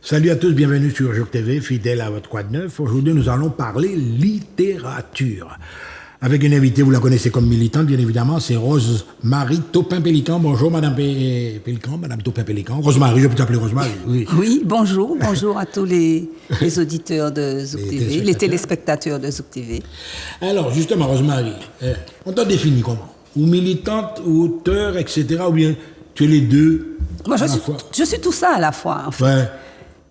Salut à tous, bienvenue sur Jour TV, fidèle à votre Quoi de Neuf. Aujourd'hui, nous allons parler littérature. Avec une invitée, vous la connaissez comme militante, bien évidemment, c'est Rose-Marie Taupin-Pélican. Bonjour, Madame Pélican, Madame Taupin-Pélican. Rose-Marie, je peux t'appeler Rose-Marie. Oui, bonjour à tous les auditeurs de Zouk TV, les téléspectateurs de Zouk TV. Alors, justement, Rose-Marie, on t'a défini comment? Ou militante, ou auteur, etc., ou bien tu es les deux? Moi, je suis tout ça à la fois, en fait. Ouais.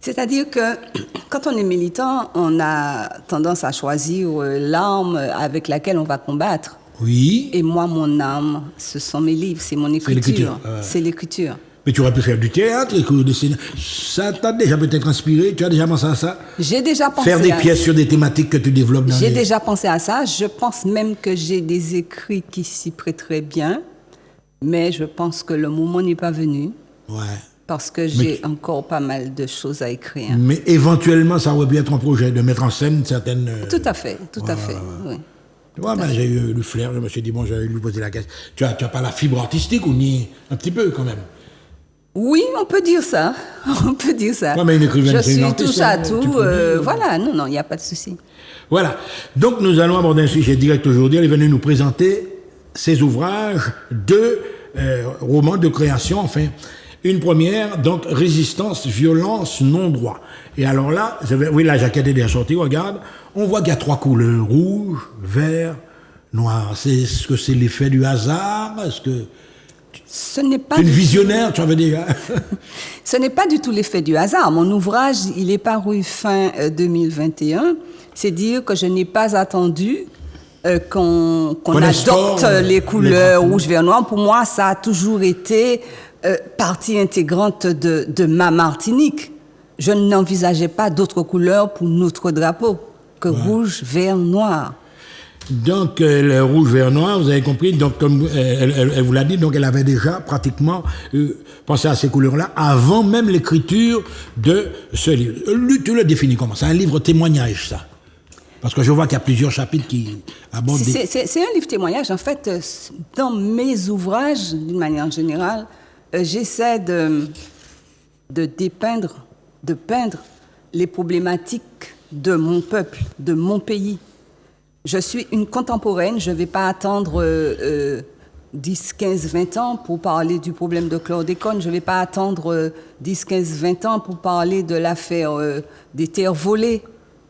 C'est-à-dire que quand on est militant, on a tendance à choisir l'arme avec laquelle on va combattre. Oui. Et moi, mon arme, ce sont mes livres, c'est mon écriture. C'est l'écriture. Mais tu aurais pu faire du théâtre, écrire des scénarios. Ça t'a déjà peut-être inspiré? Tu as déjà pensé à ça? J'ai déjà pensé faire des pièces sur des thématiques que tu développes dans J'ai déjà pensé à ça. Je pense même que j'ai des écrits qui s'y prêteraient bien. Mais je pense que le moment n'est pas venu. Ouais. Parce que j'ai encore pas mal de choses à écrire. Mais éventuellement, ça aurait pu être un projet de mettre en scène certaines... Tout à fait, oui. Tu vois, j'ai eu le flair, je me suis dit, bon, j'allais lui poser la question. Tu as pas la fibre artistique ou ni un petit peu quand même? Oui, on peut dire ça. On peut dire ça. Ouais, mais une écrivaine, je suis artiste, touche à tout. Voilà, non, il n'y a pas de souci. Voilà. Donc, nous allons aborder un sujet direct aujourd'hui. Elle est venue nous présenter ses ouvrages, deux romans de création, enfin... Une première, donc, résistance, violence, non-droit. Et alors là, oui, la jaquette est déjà sortie, regarde. On voit qu'il y a trois couleurs, rouge, vert, noir. Est-ce que c'est l'effet du hasard? Est-ce que... Ce n'est pas... Tu es une visionnaire, tu avais déjà... Ce n'est pas du tout l'effet du hasard. Mon ouvrage, il est paru fin 2021. C'est dire que je n'ai pas attendu qu'on adopte les couleurs rouge, vert, noir. Pour moi, ça a toujours été... partie intégrante de ma Martinique. Je n'envisageais pas d'autres couleurs pour notre drapeau que rouge, vert, noir. Donc, le rouge, vert, noir, vous avez compris, donc, comme elle vous l'a dit, donc elle avait déjà pratiquement pensé à ces couleurs-là avant même l'écriture de ce livre. Tu le définis comment? C'est un livre témoignage, ça? Parce que je vois qu'il y a plusieurs chapitres qui abordent... C'est un livre témoignage. En fait, dans mes ouvrages, d'une manière générale, j'essaie de peindre les problématiques de mon peuple, de mon pays. Je suis une contemporaine, je ne vais pas attendre 10, 15, 20 ans pour parler du problème de chlordécone, je ne vais pas attendre 10, 15, 20 ans pour parler de l'affaire des terres volées.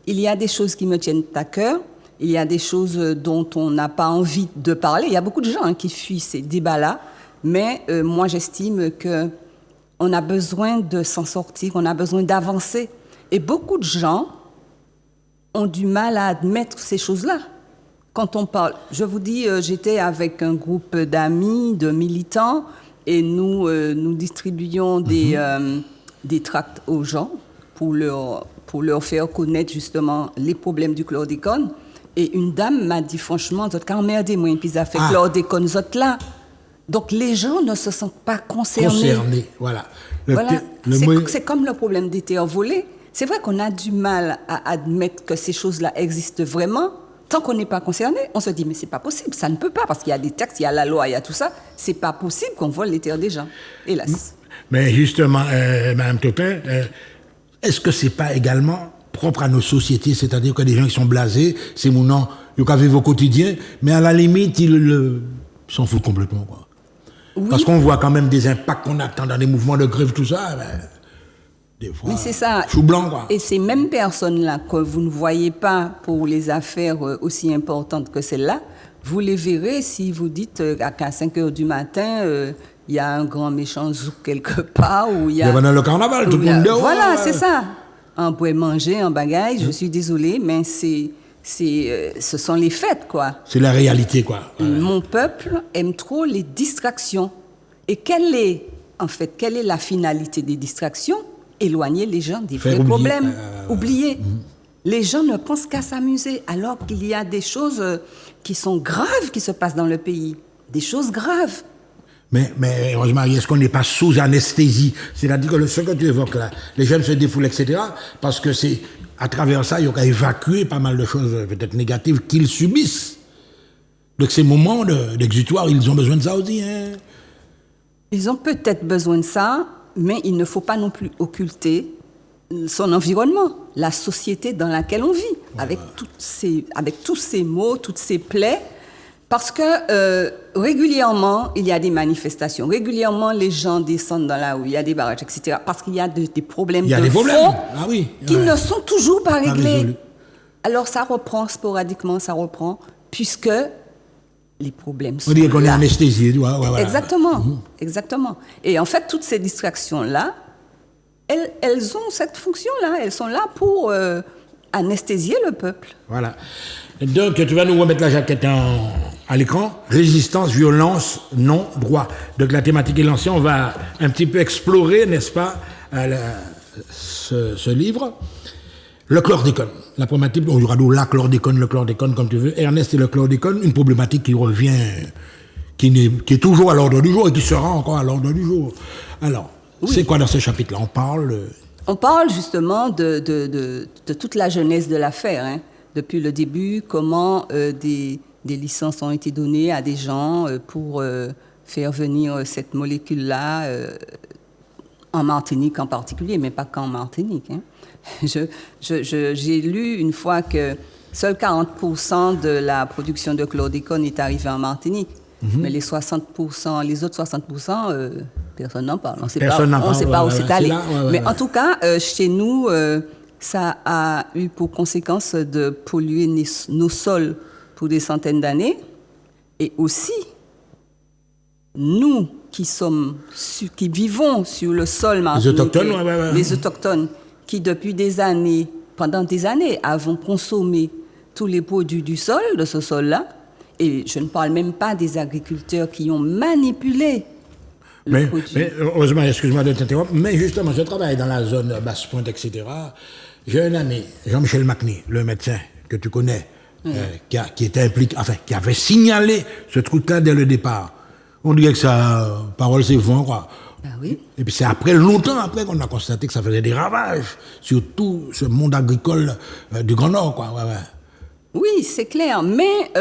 Il y a des choses qui me tiennent à cœur, il y a des choses dont on n'a pas envie de parler. Il y a beaucoup de gens qui fuient ces débats-là. Mais moi, j'estime qu'on a besoin de s'en sortir, on a besoin d'avancer. Et beaucoup de gens ont du mal à admettre ces choses-là. Quand on parle, je vous dis, j'étais avec un groupe d'amis, de militants, et nous distribuions des tracts aux gens pour leur faire connaître justement les problèmes du chlordécone. Et une dame m'a dit franchement, « Quand merde, moi, puis ça fait chlordécone, zot là ». Donc, les gens ne se sentent pas concernés. Voilà. C'est comme le problème des terres volées. C'est vrai qu'on a du mal à admettre que ces choses-là existent vraiment. Tant qu'on n'est pas concerné, on se dit, mais c'est pas possible, ça ne peut pas, parce qu'il y a des textes, il y a la loi, il y a tout ça. C'est pas possible qu'on vole les terres des gens, hélas. Mais justement, Mme Taupin, est-ce que c'est pas également propre à nos sociétés, c'est-à-dire que des gens qui sont blasés, c'est mon nom, ils vivent au quotidien, mais à la limite, ils s'en foutent complètement, quoi. Oui. Parce qu'on voit quand même des impacts qu'on attend dans des mouvements de grève, tout ça. Des fois, mais c'est ça. Chou blanc, quoi. Et ces mêmes personnes-là que vous ne voyez pas pour les affaires aussi importantes que celles-là, vous les verrez si vous dites qu'à 5 h du matin, il y a un grand méchant zouk quelque part. Il y a dans le carnaval, tout le monde dehors. Voilà, c'est ça. On pourrait manger, un bagaille, je suis désolée, mais ce sont les fêtes, quoi. C'est la réalité, quoi. Mon peuple aime trop les distractions. Et quelle est la finalité des distractions? Éloigner les gens des vrais problèmes. Oublier. Les gens ne pensent qu'à s'amuser, alors qu'il y a des choses qui sont graves qui se passent dans le pays. Des choses graves. Mais Rosemary, est-ce qu'on n'est pas sous anesthésie? C'est-à-dire que ce que tu évoques là, les jeunes se défoulent, etc., parce que c'est à travers ça, il y a qu'à évacuer pas mal de choses peut-être négatives qu'ils subissent. Donc ces moments d'exutoire, ils ont besoin de ça aussi. Hein? Ils ont peut-être besoin de ça, mais il ne faut pas non plus occulter son environnement, la société dans laquelle on vit, avec tous ces maux, toutes ces plaies, parce que régulièrement, il y a des manifestations, régulièrement, les gens descendent dans la rue, il y a des barrages, etc., parce qu'il y a des problèmes fond qui ne sont toujours pas réglés. Alors ça reprend sporadiquement, puisque les problèmes sont là. On dirait qu'on est anesthésié. Exactement, exactement. Et en fait, toutes ces distractions-là, elles ont cette fonction-là. Elles sont là pour anesthésier le peuple. Voilà. Donc, tu vas nous remettre la jaquette à l'écran. Résistance, violence, non, droit. Donc, la thématique est lancée. On va un petit peu explorer, n'est-ce pas, ce livre. Le chlordécone. La problématique, on aura le chlordécone, comme tu veux. Ernest et le chlordécone, une problématique qui revient, qui est toujours à l'ordre du jour et qui sera encore à l'ordre du jour. Alors, c'est quoi dans ce chapitre-là? On parle justement de toute la genèse de l'affaire, hein. Depuis le début, comment des licences ont été données à des gens pour faire venir cette molécule-là en Martinique en particulier, mais pas qu'en Martinique, hein. J'ai lu une fois que seuls 40% de la production de chlordécone est arrivée en Martinique. Mais les 60%, les autres 60%, personne n'en parle. On ne sait pas où c'est allé. Mais en tout cas, chez nous, ça a eu pour conséquence de polluer nos sols pour des centaines d'années. Et aussi, nous qui vivons sur le sol martiniquais, les autochtones, qui depuis pendant des années, avons consommé tous les produits du sol, de ce sol-là. Et je ne parle même pas des agriculteurs qui ont manipulé le produit. Mais heureusement, excuse-moi de t'interrompre, mais justement, je travaille dans la zone Basse-Pointe, etc. J'ai un ami, Jean-Michel Macny, le médecin que tu connais, qui était impliqué, qui avait signalé ce truc-là dès le départ. On dirait que sa parole, c'est vent, quoi. Ah oui. Et puis c'est longtemps après qu'on a constaté que ça faisait des ravages sur tout ce monde agricole du Grand Nord, quoi. Oui, c'est clair, mais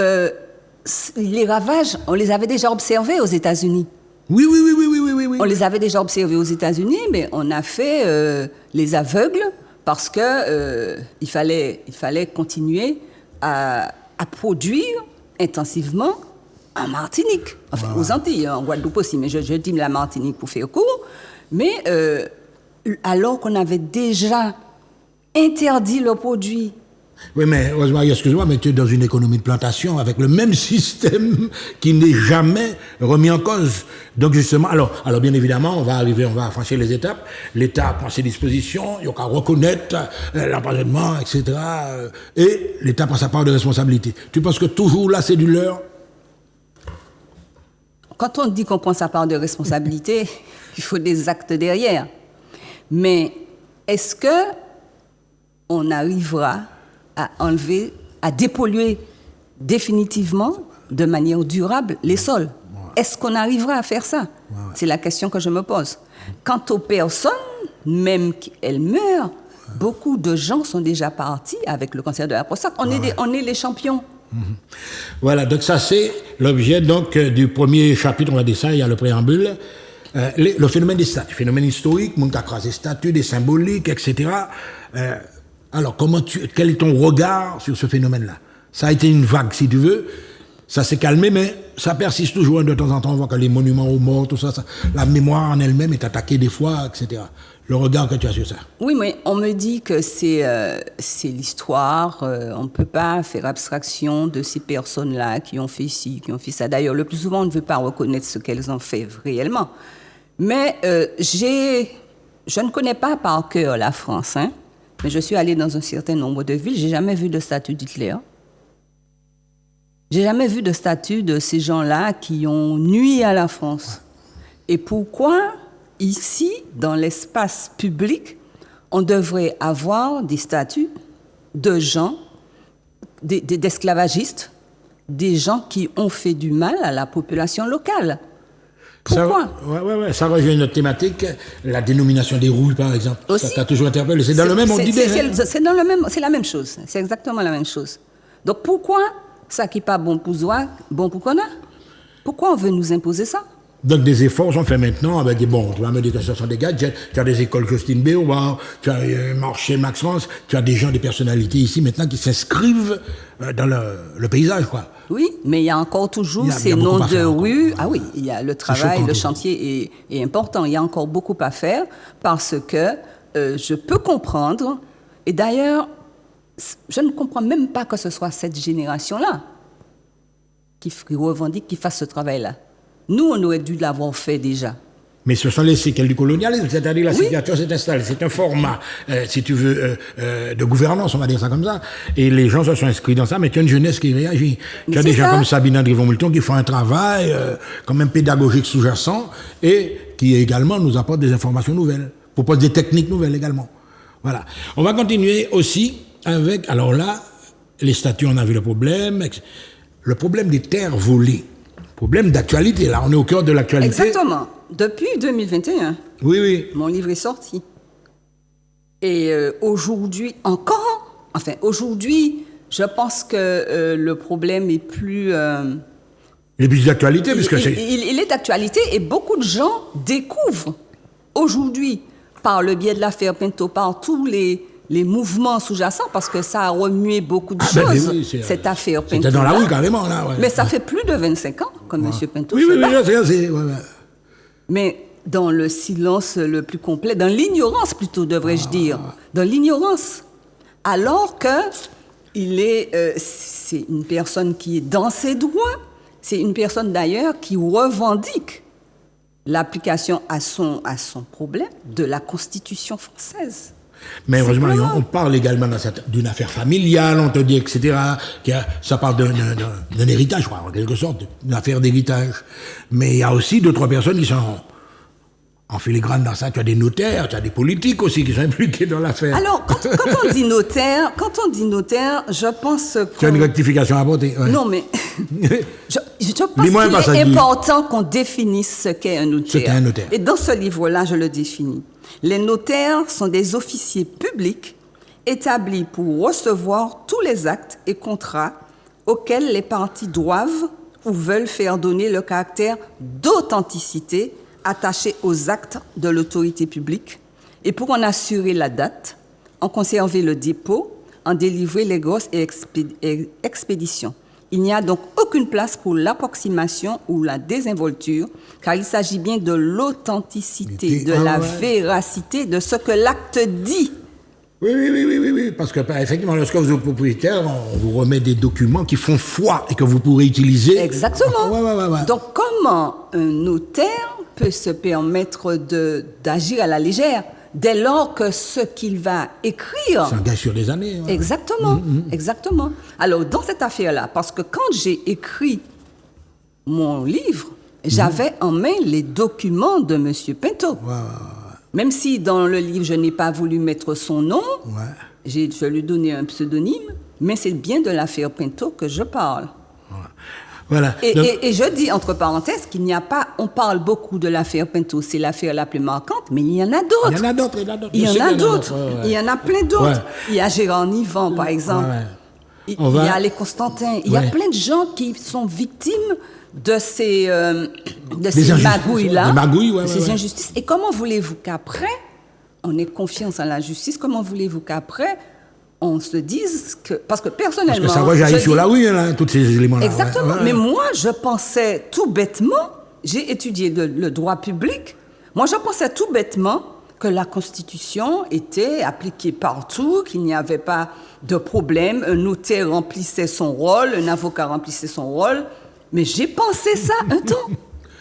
les ravages, on les avait déjà observés aux États-Unis. Oui. On les avait déjà observés aux États-Unis, mais on a fait les aveugles parce que il fallait continuer à produire intensivement en Martinique, enfin aux Antilles, en Guadeloupe aussi, mais je dis la Martinique pour faire court. Mais alors qu'on avait déjà interdit le produit. Oui, mais heureusement, excuse-moi, mais tu es dans une économie de plantation avec le même système qui n'est jamais remis en cause. Donc justement, alors bien évidemment, on va franchir les étapes. L'État prend ses dispositions, il y a qu'à reconnaître l'empoisonnement, etc. Et l'État prend sa part de responsabilité. Tu penses que toujours là, c'est du leurre? Quand on dit qu'on prend sa part de responsabilité, il faut des actes derrière. Mais est-ce que on arrivera à enlever, à dépolluer définitivement, de manière durable, les sols? Est-ce qu'on arrivera à faire ça? C'est la question que je me pose. Quant aux personnes, même qu'elles meurent, beaucoup de gens sont déjà partis avec le cancer de la prostate. On est les champions. Voilà, donc ça c'est l'objet donc du premier chapitre, on va dire ça, il y a le préambule, le phénomène des statues, phénomène historique, mon cas des statues, des symboliques, etc. Alors quel est ton regard sur ce phénomène-là? Ça a été une vague, si tu veux, ça s'est calmé, mais ça persiste toujours. De temps en temps, on voit que les monuments aux morts, tout ça, la mémoire en elle-même est attaquée des fois, etc. Le regard que tu as sur ça. Oui, mais on me dit que c'est l'histoire. On ne peut pas faire abstraction de ces personnes-là qui ont fait ci, qui ont fait ça. D'ailleurs, le plus souvent, on ne veut pas reconnaître ce qu'elles ont fait réellement. Mais je ne connais pas par cœur la France, hein, mais je suis allée dans un certain nombre de villes. J'ai jamais vu de statue d'Hitler. J'ai jamais vu de statue de ces gens-là qui ont nui à la France. Et pourquoi, ici, dans l'espace public, on devrait avoir des statues de gens, d'esclavagistes, des gens qui ont fait du mal à la population locale? Pourquoi? Ça rejoint notre thématique, la dénomination des rouilles, par exemple. Aussi, ça t'a toujours interpellé. C'est dans le même ordre d'idée. C'est la même chose. C'est exactement la même chose. Donc pourquoi ça qui n'est pas bon pour soi, bon pour qu'on a? Pourquoi on veut nous imposer ça? Donc des efforts sont faits maintenant avec des bons. Tu vas me dire que ce sont des gadgets. Tu as des écoles Justine Béoard, tu as un marché Max France, tu as des gens, des personnalités ici maintenant qui s'inscrivent dans le paysage, quoi. Oui, mais il y a encore toujours Il y a ces beaucoup noms à de faire encore. rue. Ah oui, il y a le travail, choquant, le tout. chantier est important. Il y a encore beaucoup à faire parce que je peux comprendre. Et d'ailleurs, je ne comprends même pas que ce soit cette génération-là qui revendique, qui fasse ce travail-là. Nous, on aurait dû l'avoir fait déjà. Mais ce sont les séquelles du colonialisme, c'est-à-dire la Oui. situation s'est installée. C'est un format, si tu veux, de gouvernance, on va dire ça comme ça. Et les gens se sont inscrits dans ça, mais tu as une jeunesse qui réagit. Mais Tu as c'est des gens ça. comme Sabine André-Von-Moulton qui font un travail quand même pédagogique sous-jacent et qui également nous apportent des informations nouvelles, proposent des techniques nouvelles également. Voilà. On va continuer aussi avec, alors là, les statuts, on a vu le problème des terres volées. Problème d'actualité, là, on est au cœur de l'actualité. Exactement. Depuis 2021, Oui, oui. mon livre est sorti. Et aujourd'hui encore, enfin aujourd'hui, je pense que le problème est plus... Il est plus d'actualité, puisque c'est... il est d'actualité et beaucoup de gens découvrent aujourd'hui, par le biais de l'affaire Pinto, par tous les mouvements sous-jacents, parce que ça a remué beaucoup de ben choses, oui, cette affaire Pinto. C'était dans la rue, carrément, là. Ouais. Mais ça fait plus de 25 ans que M. Pinto Oui, se oui, oui, bat. je sais, ouais, ouais. Mais dans le silence le plus complet, dans l'ignorance plutôt, devrais-je dire, dans l'ignorance. Alors que c'est une personne qui est dans ses droits, c'est une personne d'ailleurs qui revendique l'application à son problème de la Constitution française. Mais heureusement, Simplement. on parle également d'une affaire familiale, on te dit, etc. Ça parle d'un héritage, je crois, en quelque sorte, d'une affaire d'héritage. Mais il y a aussi deux, trois personnes qui sont en filigrane dans ça. Tu as des notaires, tu as des politiques aussi qui sont impliqués dans l'affaire. Alors, quand on dit notaire, je pense Tu as une qu'on... rectification à apporter. Ouais. Non, mais je pense Dis-moi un qu'il passage est du- important qu'on définisse ce qu'est un notaire. Ce qu'est un notaire. Et dans ce livre-là, je le définis. Les notaires sont des officiers publics établis pour recevoir tous les actes et contrats auxquels les parties doivent ou veulent faire donner le caractère d'authenticité attaché aux actes de l'autorité publique et pour en assurer la date, en conserver le dépôt, en délivrer les grosses et expéditions. Il n'y a donc aucune place pour l'approximation ou la désinvolture, car il s'agit bien de l'authenticité, de la véracité de ce que l'acte dit. Oui, parce que effectivement, lorsque vous êtes propriétaire, on vous remet des documents qui font foi et que vous pourrez utiliser. Exactement. Ouais. Donc, comment un notaire peut se permettre d'agir à la légère dès lors que ce qu'il va écrire... S'engage sur des années. Ouais. Exactement, exactement. Alors, dans cette affaire-là, parce que quand j'ai écrit mon livre, j'avais en main les documents de M. Pinto. Même si dans le livre, je n'ai pas voulu mettre son nom, je lui ai donné un pseudonyme, mais c'est bien de l'affaire Pinto que je parle. Voilà. Et je dis, entre parenthèses, qu'il n'y a pas... On parle beaucoup de l'affaire Pinto, c'est l'affaire la plus marquante, mais il y en a d'autres. Il y en a d'autres. Il y en a d'autres. Il y en a plein d'autres. Ouais. Il y a Gérard Nivan, par exemple. Il y a les Constantins. Il y a plein de gens qui sont victimes de ces magouilles-là. Des magouilles, ces injustices. Et comment voulez-vous qu'après, on ait confiance en la justice, comment voulez-vous qu'après, on se dise que... Parce que personnellement... Parce que ça rejaillit sur la rue, là, tous ces éléments-là. Exactement. Mais moi, je pensais tout bêtement, j'ai étudié le droit public, moi, je pensais tout bêtement que la Constitution était appliquée partout, qu'il n'y avait pas de problème, un notaire remplissait son rôle, un avocat remplissait son rôle, mais j'ai pensé ça un temps.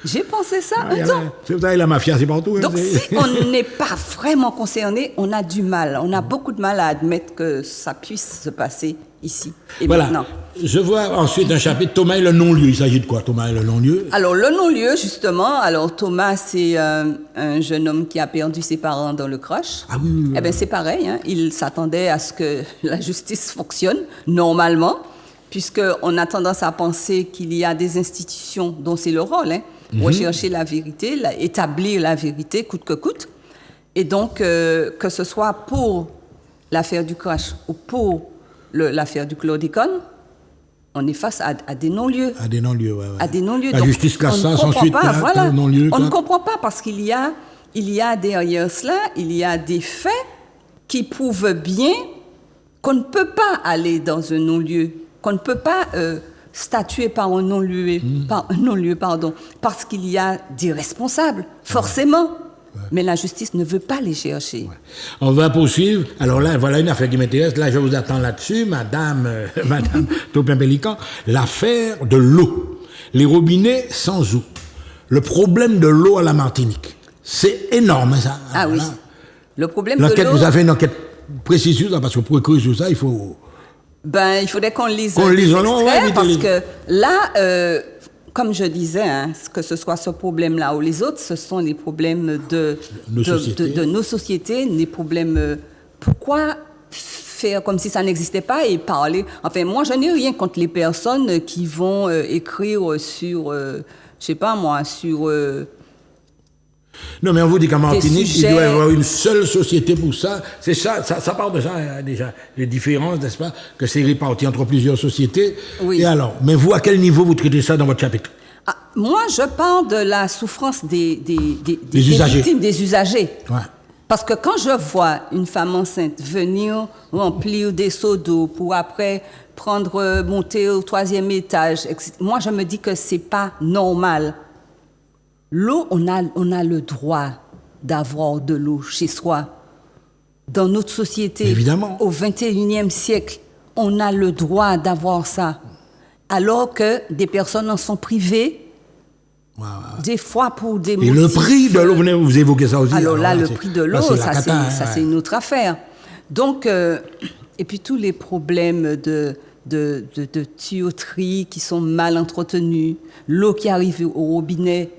J'ai pensé ça un temps. Vous savez, la mafia, c'est partout. Donc, si on n'est pas vraiment concerné, on a du mal. On a beaucoup de mal à admettre que ça puisse se passer ici. Et voilà. maintenant. Je vois ensuite un chapitre, Thomas et le non-lieu. Il s'agit de quoi, Thomas et le non-lieu? Alors, le non-lieu, justement, Thomas, c'est un jeune homme qui a perdu ses parents dans le crash. Ah oui. Eh bien, c'est pareil. Hein. Il s'attendait à ce que la justice fonctionne normalement, puisqu'on a tendance à penser qu'il y a des institutions dont c'est le rôle, rechercher la vérité, établir la vérité coûte que coûte. Et donc, que ce soit pour l'affaire du crash ou pour l'affaire du chlordécone, on est face à des non-lieux. À des non-lieux, ouais. À des non-lieux. La Donc, justice classe on ne ça, sans comprend suite, pas, là, voilà. non-lieu. On ne comprend pas parce qu'il y a derrière cela, il y a des faits qui prouvent bien qu'on ne peut pas aller dans un non-lieu, qu'on ne peut pas statuer par un non-lieu, parce qu'il y a des responsables, forcément. Mais la justice ne veut pas les chercher. Ouais. On va poursuivre. Alors là, voilà une affaire qui m'intéresse. Là, je vous attends là-dessus, madame Taupin-Pélican. L'affaire de l'eau. Les robinets sans eau. Le problème de l'eau à la Martinique. C'est énorme, ça. Ah voilà. oui. Le problème de l'eau... Vous avez fait une enquête précise sur ça, parce que pour écrire sur ça, il faut... Il faudrait qu'on lise des extraits, parce que là... comme je disais, que ce soit ce problème-là ou les autres, ce sont les problèmes de nos sociétés, les problèmes... pourquoi faire comme si ça n'existait pas et parler... Enfin, moi, je n'ai rien contre les personnes qui vont écrire sur... je sais pas moi, sur... non, mais on vous dit qu'en Martinique, sujets... il doit y avoir une seule société pour ça. C'est ça part de ça, déjà. Les différences, n'est-ce pas, que c'est réparti entre plusieurs sociétés. Oui. Et alors, mais vous, à quel niveau vous traitez ça dans votre chapitre? Moi, je parle de la souffrance des usagers. Victimes, des usagers. Ouais. Parce que quand je vois une femme enceinte venir remplir des seaux d'eau pour après monter au 3e étage, etc., moi, je me dis que c'est pas normal. L'eau, on a le droit d'avoir de l'eau chez soi. Dans notre société, évidemment, au 21e siècle, on a le droit d'avoir ça. Alors que des personnes en sont privées, des fois pour des motifs... Et le prix de l'eau, vous évoquez ça aussi. Alors là, le prix de l'eau, ça c'est une une autre affaire. Donc, et puis tous les problèmes de tuyauterie qui sont mal entretenus, l'eau qui arrive au robinet.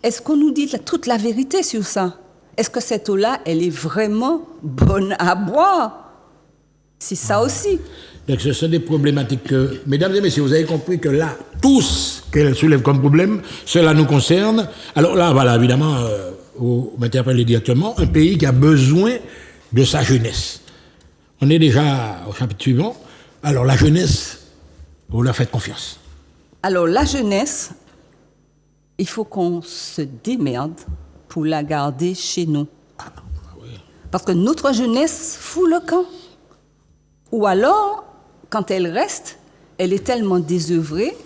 Est-ce qu'on nous dit toute la vérité sur ça? Est-ce que cette eau-là, elle est vraiment bonne à boire? C'est ça aussi. Donc ce sont des problématiques que, mesdames et messieurs, vous avez compris que là, tout ce qu'elle soulève comme problème, cela nous concerne. Alors là, voilà, évidemment, vous m'interpellez directement, un pays qui a besoin de sa jeunesse. On est déjà au chapitre suivant. Alors la jeunesse, vous leur faites confiance. Alors la jeunesse, il faut qu'on se démerde pour la garder chez nous. Parce que notre jeunesse fout le camp. Ou alors, quand elle reste, elle est tellement désœuvrée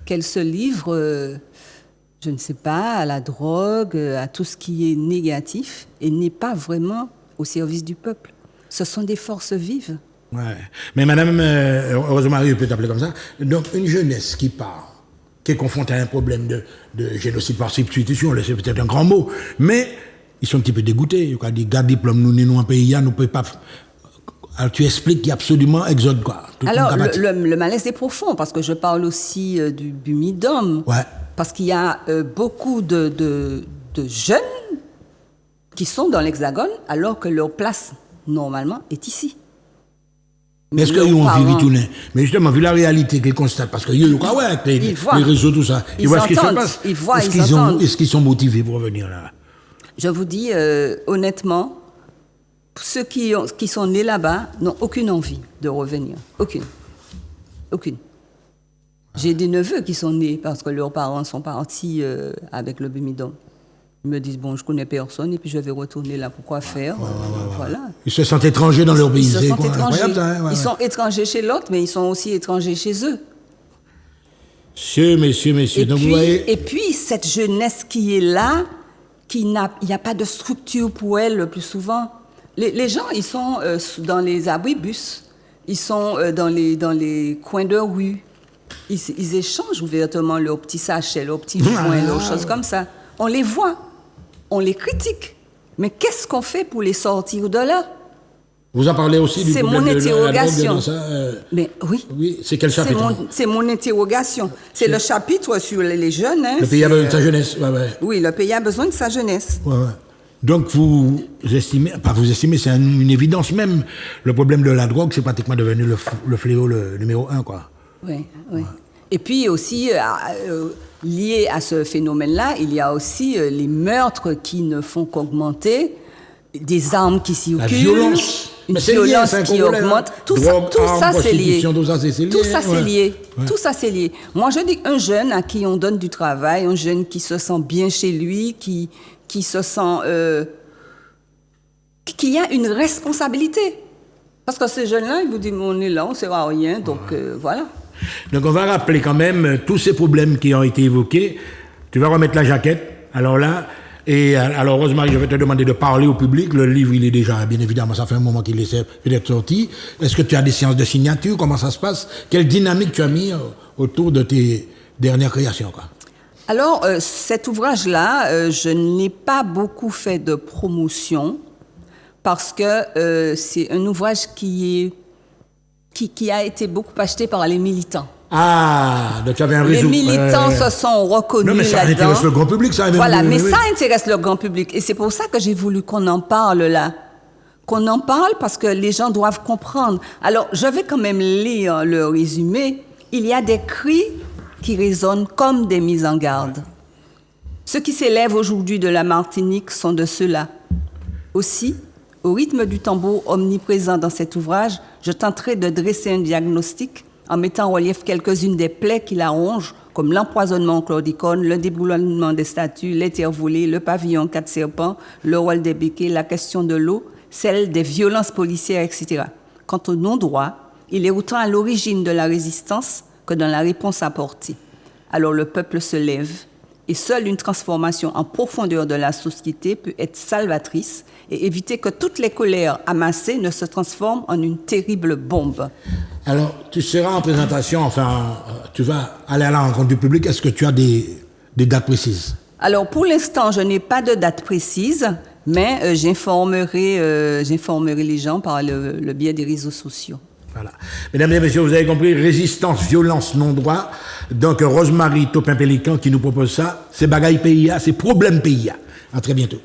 qu'elle se livre, je ne sais pas, à la drogue, à tout ce qui est négatif, et n'est pas vraiment au service du peuple. Ce sont des forces vives. Ouais. Mais madame, heureusement, Marie peut t'appeler comme ça. Donc, une jeunesse qui part, qui est confrontée à un problème de génocide par substitution, c'est peut-être un grand mot, mais ils sont un petit peu dégoûtés. Ils ont dit, garde diplôme, nous, en pays, nous ne pouvons pas... Alors, tu expliques qu'il y a absolument exode, quoi. Alors, le malaise est profond, parce que je parle aussi du BUMIDOM. Ouais. Parce qu'il y a beaucoup de jeunes qui sont dans l'Hexagone, alors que leur place, normalement, est ici. Est-ce qu'ils ont envie de retourner? Mais justement, vu la réalité qu'ils constatent, parce qu'il y a avec les réseaux, tout ça, ils voient ce qui se passe. Est-ce qu'ils sont motivés pour revenir là? Je vous dis, honnêtement, ceux qui sont nés là-bas n'ont aucune envie de revenir. Aucune. J'ai des neveux qui sont nés parce que leurs parents sont partis avec le BUMIDOM. Ils me disent, bon, je connais personne et puis je vais retourner là. Pourquoi faire? Voilà. Ils se sentent étrangers dans leur pays. Ils se sentent étrangers. Ils sont étrangers chez l'autre, mais ils sont aussi étrangers chez eux. Messieurs. Donc, vous voyez... Et puis, cette jeunesse qui est là, il n'y a pas de structure pour elle le plus souvent. Les gens, ils sont dans les abribus, ils sont dans les coins de rue. Ils échangent ouvertement leurs petits sachets, leurs petits joints, leurs choses comme ça. On les voit, on les critique. Mais qu'est-ce qu'on fait pour les sortir de là? Vous en parlez aussi du problème de la drogue dans ça Mais oui. Oui, c'est quel chapitre? C'est mon interrogation. C'est le chapitre sur les jeunes. Le pays a besoin de sa jeunesse. Oui, le pays a besoin de sa jeunesse. Donc vous estimez, c'est une évidence même, le problème de la drogue, c'est pratiquement devenu le fléau numéro 1, quoi. Oui. Et puis aussi, lié à ce phénomène-là, il y a aussi les meurtres qui ne font qu'augmenter, des armes qui circulent. La violence. une Mais c'est lié, violence c'est un qui Congolais, augmente. hein. Tout Drogue, ça, armes, c'est lié. prostitution, tout ça, c'est lié, Tout ça, c'est ouais. lié. Ouais. Tout ça, c'est lié. Moi, je dis un jeune à qui on donne du travail, un jeune qui se sent bien chez lui, qui se sent... qui a une responsabilité. Parce que ces jeunes-là, ils vous disent, on est là, on ne sert à rien, donc voilà. Donc on va rappeler quand même tous ces problèmes qui ont été évoqués. Tu vas remettre la jaquette, alors là, et alors Rosemary, je vais te demander de parler au public. Le livre, il est déjà, bien évidemment, ça fait un moment qu'il est peut-être sorti. Est-ce que tu as des séances de signature? Comment ça se passe? Quelle dynamique tu as mis autour de tes dernières créations, quoi? Alors, cet ouvrage-là, je n'ai pas beaucoup fait de promotion parce que c'est un ouvrage qui a été beaucoup acheté par les militants. Ah, donc tu avais un Les réseau. militants se sont reconnus Non, mais ça là-dedans. intéresse le grand public, ça. Voilà, mais oui. ça intéresse le grand public. Et c'est pour ça que j'ai voulu qu'on en parle là. Qu'on en parle parce que les gens doivent comprendre. Alors, je vais quand même lire le résumé. Il y a des cris qui résonnent comme des mises en garde. Ceux qui s'élèvent aujourd'hui de la Martinique sont de ceux-là. Aussi, au rythme du tambour omniprésent dans cet ouvrage, je tenterai de dresser un diagnostic en mettant en relief quelques-unes des plaies qui la rongent, comme l'empoisonnement au chlordécone, le déboulonnement des statues, les terres volées, le pavillon 4 serpents, le rôle des béquets, la question de l'eau, celle des violences policières, etc. Quant au non-droit, il est autant à l'origine de la résistance que dans la réponse apportée. Alors le peuple se lève, et seule une transformation en profondeur de la société peut être salvatrice et éviter que toutes les colères amassées ne se transforment en une terrible bombe. Alors, tu seras en présentation, enfin, tu vas aller à la rencontre du public. Est-ce que tu as des dates précises? Alors, pour l'instant, je n'ai pas de date précise, mais j'informerai les gens par le biais des réseaux sociaux. Voilà. Mesdames et messieurs, vous avez compris, résistance, violence, non-droit. Donc, Rosemary Topin-Pélican qui nous propose ça. C'est bagaille PIA, c'est problème PIA. À très bientôt.